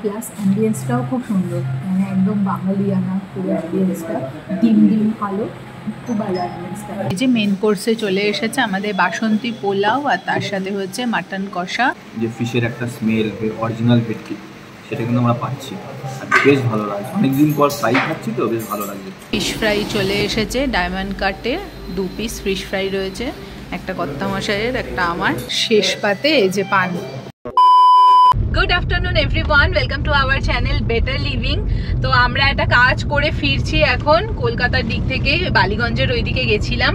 Plus অ্যাম্বিয়েন্সটাও খুব সুন্দর, মানে একদম বাঙালিয়ানা পুরো অ্যাম্বিয়েন্সটা, ডিম ডিম আলো, খুব ভালো অ্যাম্বিয়েন্সটা। এই যে মেন কোর্সে চলে এসেছে আমাদের বাসন্তী পোলাও, আর তার সাথে হচ্ছে মাটন কষা, যে ফিশের একটা স্মেল, অরিজিনাল ভেটকি, সেটা কিন্তু আমরা পাচ্ছি আর বেশ ভালো লাগছে। অনেকদিন পর ফ্রাই খাচ্ছি তো বেশ ভালো লাগছে। ফিশ ফ্রাই চলে এসেছে ডায়মন্ড কাটে, 2 পিস ফিশ ফ্রাই রয়েছে, একটা কর্তা মশাইয়ের, একটা আমার। শেষ পাতে এই যে পান। Good afternoon everyone, welcome to our channel better living. তো আমরা একটা কাজ করে ফিরছি এখন কলকাতার দিক থেকে, বালিগঞ্জের ওই দিকে গেছিলাম,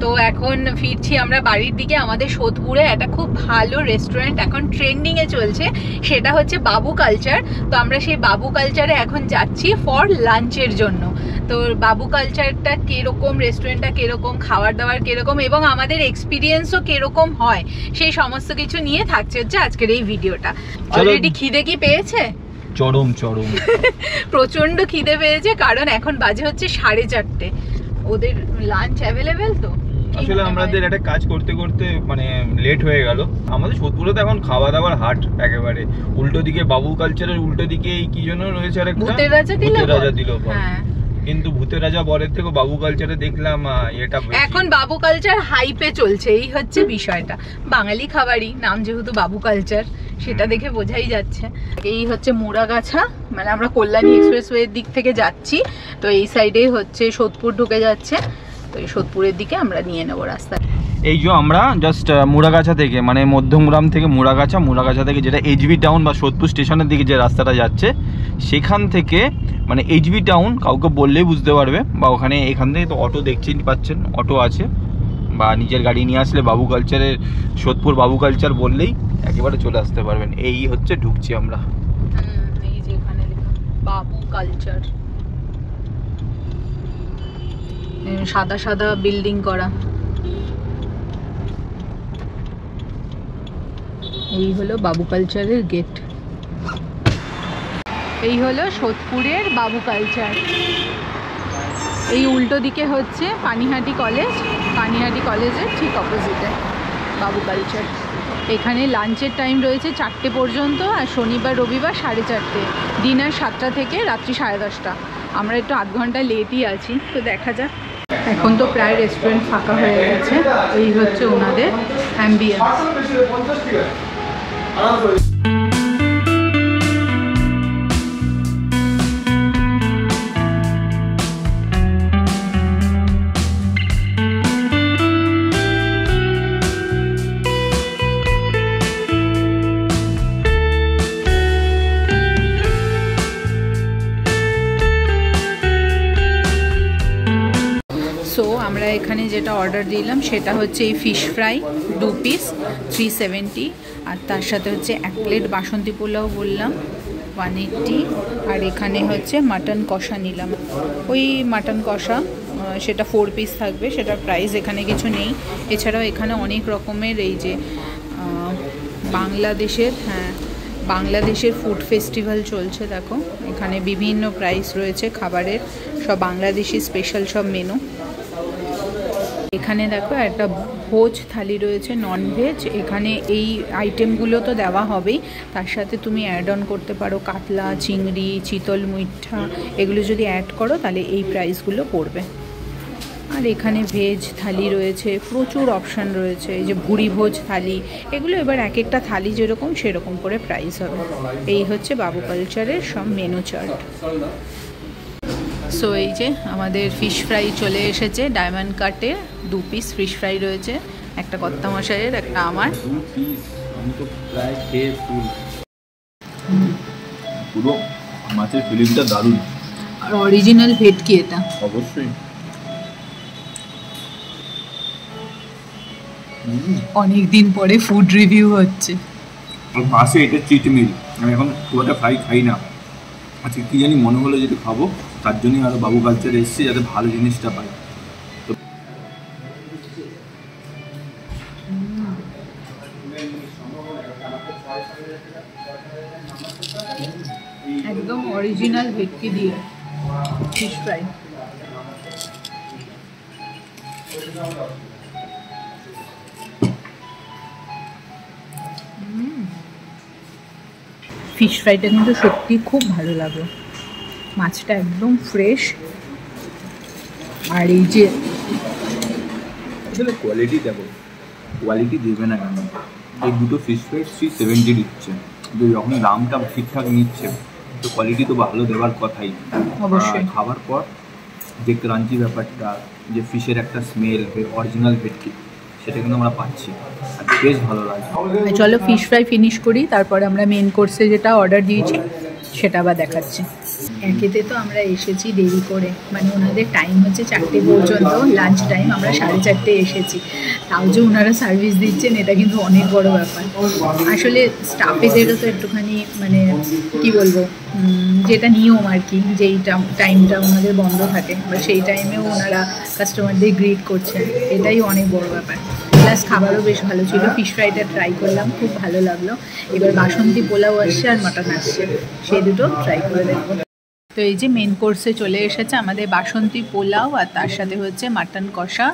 তো এখন ফিরছি আমরা বাড়ির দিকে। আমাদের সোদপুরে একটা খুব ভালো রেস্টুরেন্ট এখন ট্রেন্ডিংয়ে চলছে, সেটা হচ্ছে বাবু কালচার। তো আমরা সেই বাবু কালচারে এখন যাচ্ছি ফর লাঞ্চের জন্য। তো বাবু কালচারটা কীরকম, রেস্টুরেন্টটা কীরকম, খাবার দাবার কীরকম এবং আমাদের এক্সপিরিয়েন্সও কীরকম হয়, সেই সমস্ত কিছু নিয়ে থাকছে হচ্ছে আজকের এই ভিডিওটা। অলরেডি খিদে কি পেয়েছে? চরম চরম প্রচন্ড খিদে পেয়েছে, কারণ এখন বাজে হচ্ছে 4:30। ওদের লাঞ্চ অ্যাভেলেবেল তো। আসলে আমাদের একটা কাজ করতে করতে মানে লেট হয়ে গেল। আমাদের সোদপুরে তো এখন খাওয়া দাওয়ার হাট একেবারে। উল্টো দিকে বাবু কালচারের উল্টো দিকে কি জন্য রয়েছে আরেকটা ভূতের রাজা দিল। হ্যাঁ, কিন্তু ভূতের রাজা বরের থেকে বাবু কালচারে দেখলাম এটা এখন বাবু কালচার হাইপে চলছে, এই হচ্ছে বিষয়টা। বাঙালি খাবারই, নাম যেহেতু বাবু কালচার, সেটা দেখে বোঝাই যাচ্ছে। এই হচ্ছে মুড়াগাছা, মানে আমরা কল্যাণী এক্সপ্রেসওয়ের দিক থেকে যাচ্ছি, তো এই সাইডেই হচ্ছে সোদপুর ঢুকে যাচ্ছে, তো এই সোদপুরের দিকে আমরা নিয়ে নেবো রাস্তা। এই যে আমরা জাস্ট মুড়াগাছা থেকে, মানে মধ্যমগ্রাম থেকে মুড়াগাছা থেকে যেটা এইচবি টাউন বা সোদপুর স্টেশনের দিকে যে রাস্তাটা যাচ্ছে, সেখান থেকে মানে এইচবি টাউন কাউকে বললেই বুঝতে পারবে, বা ওখানে এখান থেকে তো অটো দেখছেন পাচ্ছেন, অটো আছে, বা নিজের গাড়ি নিয়ে আসলে বাবু কালচারের, সোদপুর বাবু কালচার বললেই একেবারে চলে আসতে পারবেন। এই হচ্ছে ঢুকছি আমরা। এই যে এখানে লেখা বাবু কালচার, সাদা সাদা বিল্ডিং করা। এই হলো বাবু কালচারের গেট। এই হলো সোদপুরের বাবু কালচার। এই উল্টো দিকে হচ্ছে পানিহাটি কলেজ, পানিহাটি কলেজের ঠিক অপোজিটে বাবু কালচার। এখানে লাঞ্চের টাইম রয়েছে 4টে পর্যন্ত, আর শনিবার রবিবার 4:30, ডিনার 7টা থেকে রাত্রি 10:30। আমরা একটু আধ ঘন্টা লেটই আছি, তো দেখা যাক। এখন তো প্রায় রেস্টুরেন্ট ফাঁকা হয়ে গেছে। এই হচ্ছে ওনাদের অ্যাম্বিয়েন্স। সো আমরা এখানে যেটা অর্ডার দিলাম সেটা হচ্ছে এই ফিশ ফ্রাই 2 পিস 370, আর তার সাথে হচ্ছে 1 প্লেট বাসন্তী পোলাও বললাম 180, আর এখানে হচ্ছে মাটন কষা নিলাম। ওই মাটন কষা সেটা 4 পিস থাকবে, সেটার প্রাইস এখানে কিছু নেই। এছাড়াও এখানে অনেক রকমের এই যে বাংলাদেশের ফুড ফেস্টিভ্যাল চলছে, দেখো এখানে বিভিন্ন প্রাইস রয়েছে খাবারের, সব বাংলাদেশি স্পেশাল সব মেনু। এখানে দেখো একটা ভোজ থালি রয়েছে, ননভেজ। এখানে এই আইটেমগুলো তো দেওয়া হবেই, তার সাথে তুমি অ্যাড অন করতে পারো কাতলা, চিংড়ি, চিতল মুইঠা, এগুলো যদি অ্যাড করো তাহলে এই প্রাইসগুলো পড়বে। আর এখানে ভেজ থালি রয়েছে, প্রচুর অপশান রয়েছে। এই যে ভুড়ি ভোজ থালি, এগুলো এবার এক একটা থালি যেরকম সেরকম করে প্রাইস হবে। এই হচ্ছে বাবু কালচারের সব মেনু চার্ট। সো এই যে আমাদের ফিশ ফ্রাই চলে এসেছে ডায়মন্ড কাটে, 2 পিস ফিশ ফ্রাই রয়েছে, একটা কর্তা মশাইয়ের, একটা আমার। 2 পিস আমি তো প্রায় খেয়ে ফুল। পুরো মাছের ফিলিংটা দারুণ, আর অরিজিনাল ভেটকি এটা অবশ্যই। অনেক দিন পরে ফুড রিভিউ হচ্ছে। আর পাশে এটা চিট মিল, আমি এখন খুব একটা ফ্রাই খাই না, আজকে কী জানি মনে হলো যেটা খাবো, তার জন্যই আরও বাবু কালচারে এসেছি যাতে ভালো জিনিসটা পাই। একদম অরিজিনাল ভেটকি দিয়ে ফিশ ফ্রাই। ফিশ ফ্রাইটা কিন্তু সত্যি খুব ভালো লাগলো, মাছটা একদম ফ্রেশ। আর এই যে আসলে কোয়ালিটি দেখো, কোয়ালিটি দেবে না কেন? এই দুটো ফিশ ফ্রাই 370 দিচ্ছে, কিন্তু যখন দামটা ঠিকঠাক নিচ্ছে তো কোয়ালিটি তো ভালো দেওয়ার কথাই। অবশ্যই খাবার পর যে ক্রাঞ্চি ব্যাপারটা, যে ফিশের একটা স্মেল, অরিজিনাল ভেটকি, সেটা কিন্তু আমরা পাচ্ছি আর বেশ ভালো লাগে। চলো ফিশ ফ্রাই ফিনিশ করি, তারপরে আমরা মেন কোর্সে যেটা অর্ডার দিয়েছি সেটা আবার দেখাচ্ছি। একেতে তো আমরা এসেছি দেরি করে, মানে ওনাদের টাইম হচ্ছে 4টে পর্যন্ত লাঞ্চ টাইম, আমরা 4:30 এসেছি, তাও যে ওনারা সার্ভিস দিচ্ছেন এটা কিন্তু অনেক বড় ব্যাপার। আসলে স্টাফেদেরও তো একটুখানি মানে কি বলবো, যেটা নিয়ম আর কি, যেই টাইমটা ওনাদের বন্ধ থাকে বা সেই টাইমেও ওনারা কাস্টমারদের গ্রিট করছেন, এটাই অনেক বড় ব্যাপার। প্লাস খাবারও বেশ ভালো ছিল, ফিশ ফ্রাইটা ট্রাই করলাম, খুব ভালো লাগলো। এবার বাসন্তী পোলাও আসছে আর মাটন আসছে, সেই দুটো ট্রাই করে দেখবো। তো এই যে মেন কোর্সে চলে এসেছে আমাদের বাসন্তী পোলাও, আর তার সাথে হচ্ছে মাটন কষা।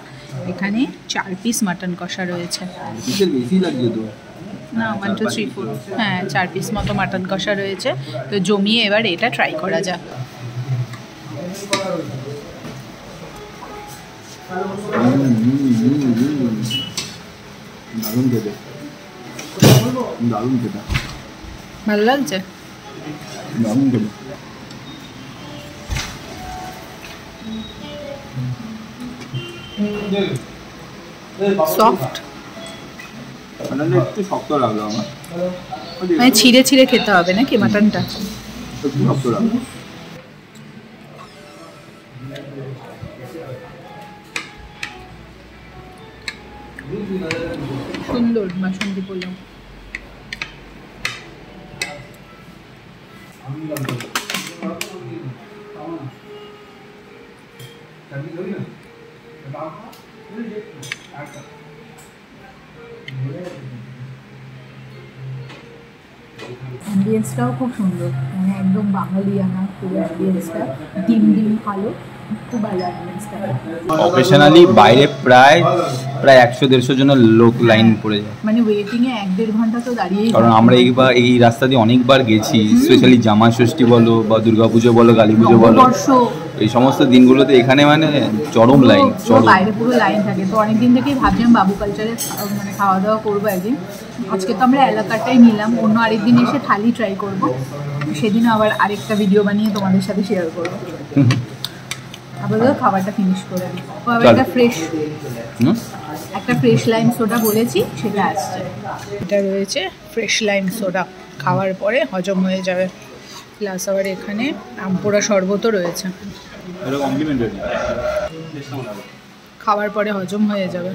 এখানে 4 পিস মাটন কষা রয়েছে। বেশি লাগছে তো না, 1 2 3 4, হ্যাঁ 4 পিস মতো মাটন কষা রয়েছে। তো জমিয়ে এবার এটা ট্রাই করা যাক। দারুণ খেতে, দারুণ খেতে, ভালো লাগছে, দারুণ খেতে। সফট, মানে একটু শক্ত লাগলো আমার, মানে ছিঁড়ে ছিঁড়ে খেতে হবে নাকি মাটনটা? একটু শক্ত লাগলো। সুন্দর বাসন্তী পোলাও। অ্যাম্বিয়েন্সটাও খুব সুন্দর, মানে একদম বাঙালিয়ানা পুরো অ্যাম্বিয়েন্সটা, ডিম ডিম ভালো, খুব ভালো অ্যাম্বিয়েন্সটা। অকেশনালি বাইরে প্রায় 100-150 জনের লোক লাইন পড়ে যায়, মানে ওয়েটিংয়ে 1-1.5 ঘন্টা তো দাঁড়িয়েই। কারণ আমরা এই রাস্তা দিয়ে অনেকবার গেছি, স্পেশালি জামা ষষ্ঠী বলো বা দুর্গাপুজো বলো, কালী পুজো বলো, এই সমস্ত দিনগুলোতে এখানে মানে চরম লাইন, চরম বাইরে পুরো লাইন থাকে। তো অনেকদিন থেকেই ভাবছিলাম বাবু কালচারে মানে খাওয়া দাওয়া করবো একদিন। আজকে তো আমরা এলাকাটাই নিলাম, অন্য আরেকদিন এসে থালি ট্রাই করব, সেদিনও আবার আরেকটা ভিডিও বানিয়ে তোমাদের সাথে শেয়ার করবো। আপাতত খাবারটা ফিনিশ করে দিই। আবার একটা ফ্রেশ লাইম সোডা বলেছি, সেটা আসছে। এটা রয়েছে ফ্রেশ লাইম সোডা, খাওয়ার পরে হজম হয়ে যাবে। প্লাস আবার এখানে আমপোড়া শরবতও রয়েছে, খাওয়ার পরে হজম হয়ে যাবে।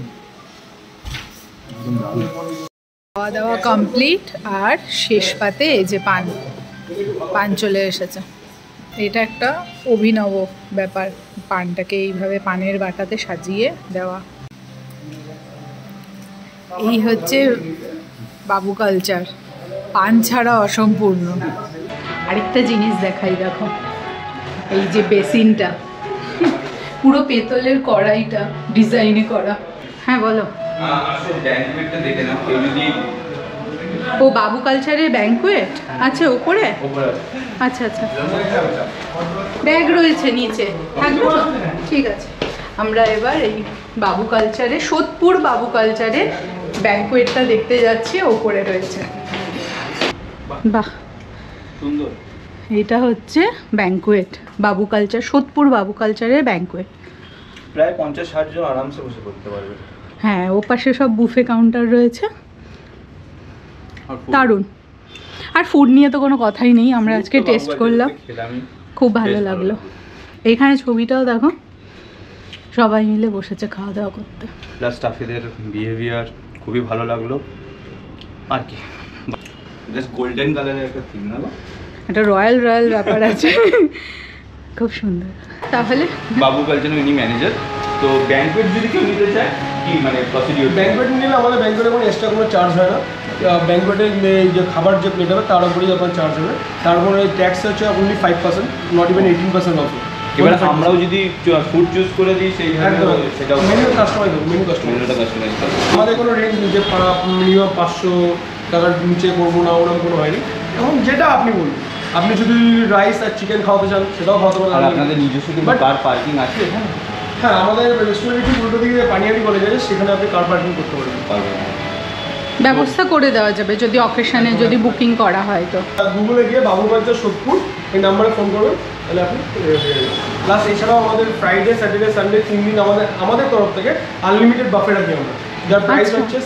খাওয়া দাওয়া কমপ্লিট, আর শেষ পাতে এই যে পান চলে এসেছে। এটা একটা অভিনব ব্যাপার, পানটাকে এইভাবে পানের বাটাতে সাজিয়ে দেওয়া। এই হচ্ছে বাবু কালচার, পান ছাড়া অসম্পূর্ণ। আরেকটা জিনিস দেখাই, দেখো এই যে বেসিনটা, পুরো পেতলের কড়াইটা ডিজাইনে করা। হ্যাঁ বলো। ও বাবু কালচারের ব্যাংকুয়েট আছে ওপরে? আচ্ছা আচ্ছা, ব্যাগ রয়েছে নিচে, থাকবে তো? ঠিক আছে, আমরা এবার এই বাবু কালচারে, সোদপুর বাবু কালচারে ব্যাংকুয়েটটা দেখতে যাচ্ছি, ওপরে রয়েছে। বাহ সুন্দর। এটা হচ্ছে ব্যাংকুয়েট, বাবু কালচার, সোদপুর বাবু কালচারের ব্যাংকুয়েট। প্রায় 50-60 জন আরামসে বসে করতে পারবে। হ্যাঁ, ও পাশে সব বুফে কাউন্টার রয়েছে, দারুণ। আর ফুড নিয়ে তো কোনো কথাই নেই, আমরা আজকে টেস্ট করলাম, খুব ভালো লাগলো। এখানে ছবিটাও দেখো, সবাই মিলে বসেছে খাওয়া দাওয়া করতে। প্লাস স্টাফেদের বিহেভিয়ার খুবই ভালো লাগলো। আর কি জাস্ট গোল্ডেন কালারের একটা থিম না, একটা রয়্যাল ব্যাপার আছে, খুব সুন্দর। তাহলে বাবু কালচারের ইনি ম্যানেজার। তো ব্যাংকুয়েট যদি কেউ নিতে চায় কি মানে প্রসিডিউর? ব্যাংকুয়েট নিলে আমাদের ব্যাংকুয়েটে কোনো এক্সট্রা কোনো চার্জ হয় না। ব্যাংকুয়েটের যে খাবার যে প্লেট হবে তার উপরেই আপনার চার্জ হবে। তারপরে ট্যাক্স হচ্ছে অনলি 5%, নট ইভেন 18% অলসো। এবার আমরাও যদি ফুড চুজ করে দিই সেই সেটাও মেনু কাস্টমাইজ হবে, মেনুটা কাস্টমাইজ হবে। আমাদের কোনো রেঞ্জ যে মিনিমাম 500 টাকার নিচে করবো না, ওরকম কোনো হয়নি। এবং যেটা আপনি বলুন, আপনি যদি রাইস আর চিকেন খাওয়াতে চান সেটাও খাওয়াতে পারেন। আর আপনাদের নিজস্ব কি কার পার্কিং আছে এখানে? হ্যাঁ, আমাদের রেস্টুরেন্টের ঠিক উল্টো দিকে পানিহাটি কলেজ আছে, সেখানে আপনি কার পার্কিং করতে পারবেন। ব্যবস্থা করে দেওয়া যাবে যদি অকেশনে যদি বুকিং করা হয় তো। গুগলে গিয়ে বাবুগঞ্জের সোদপুর এই নাম্বারে ফোন করবেন, তাহলে আপনি প্লাস এছাড়াও আমাদের ফ্রাইডে, স্যাটারডে, সানডে 3 দিন আমাদের তরফ থেকে আনলিমিটেড বাফে রাখি আমরা, যার প্রাইস হচ্ছে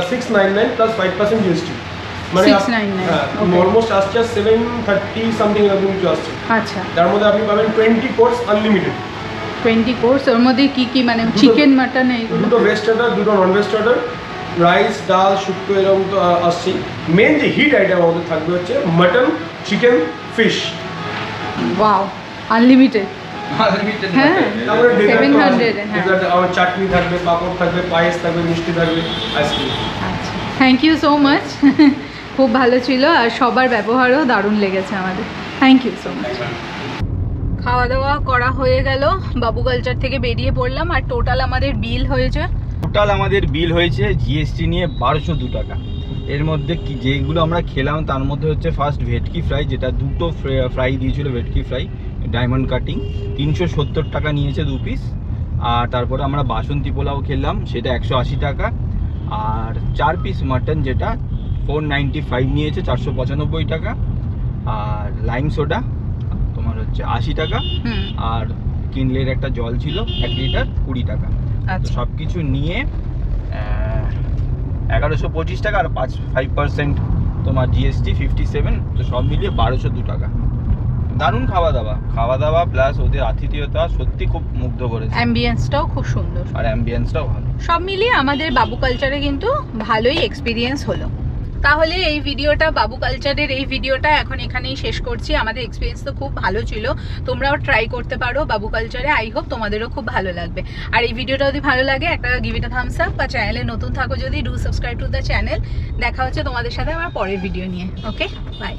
699 প্লাস 5% জিএসটি। মানে 699, হ্যাঁ, অলমোস্ট আসছে 730 সামথিং এরকম কিছু আসছে। আচ্ছা, তার মধ্যে আপনি পাবেন 20 কোর্স আনলিমিটেড। 20 কোর্স, ওর মধ্যে কি কি মানে চিকেন, মাটন এইগুলো? দুটো ভেজ স্টার্টার, দুটো নন ভেজ স্টার্টার, রাইস, ডাল, শুক্তো এরকম তো আসছেই। মেন যে হিট আইটেম আমাদের থাকবে হচ্ছে mutton, chicken, fish. Wow, unlimited. হ্যাঁ, তারপরে 700 এ, হ্যাঁ। আমার চাটনি থাকবে, পাঁপড় থাকবে, পায়েস থাকবে, মিষ্টি থাকবে, আইসক্রিম। আচ্ছা, থ্যাংক ইউ সো মাচ। খুব ভালো ছিল আর সবার ব্যবহারও দারুণ লেগেছে আমাদের। Thank you so much. খাওয়া দাওয়া করা হয়ে গেল, বাবু কালচার থেকে বেরিয়ে পড়লাম, আর টোটাল আমাদের বিল হয়েছে জিএসটি নিয়ে 1202 টাকা। এর মধ্যে কি যেগুলো আমরা খেলাম তার মধ্যে হচ্ছে ফার্স্ট ভেটকি ফ্রাই, যেটা দুটো ফ্রাই দিয়েছিল, ভেটকি ফ্রাই ডায়মন্ড কাটিং 370 টাকা নিয়েছে 2 পিস। আর তারপরে আমরা বাসন্তী পোলাও খেলাম, সেটা 180 টাকা। আর 4 পিস মাটন যেটা 495 নিয়েছে, 495 টাকা। আর লাইম সোডা তোমার হচ্ছে 80 টাকা। আর কিনলের একটা জল ছিল 1 লিটার 20 টাকা। সব কিছু নিয়ে 1125 টাকা, আর 5% তোমার জিএসটি 57, তো সব মিলিয়ে 1202 টাকা। দারুণ খাওয়া দাওয়া প্লাস ওদের আতিথেয়তা সত্যি খুব মুগ্ধ করেছে। অ্যাম্বিয়েন্সটাও খুব সুন্দর, আর অ্যাম্বিয়েন্সটাও ভালো। সব মিলিয়ে আমাদের বাবু কালচারে কিন্তু ভালোই এক্সপিরিয়েন্স হলো। তাহলে এই ভিডিওটা, বাবু কালচারের এই ভিডিওটা এখন এখানেই শেষ করছি। আমাদের এক্সপিরিয়েন্স তো খুব ভালো ছিল, তোমরাও ট্রাই করতে পারো বাবু কালচারে। আই হোপ তোমাদেরও খুব ভালো লাগবে। আর এই ভিডিওটা যদি ভালো লাগে একটা give it a Thums up, বা চ্যানেলে নতুন থাকো যদি do subscribe to the channel. দেখা হচ্ছে তোমাদের সাথে আমার পরের ভিডিও নিয়ে। ওকে, বাই।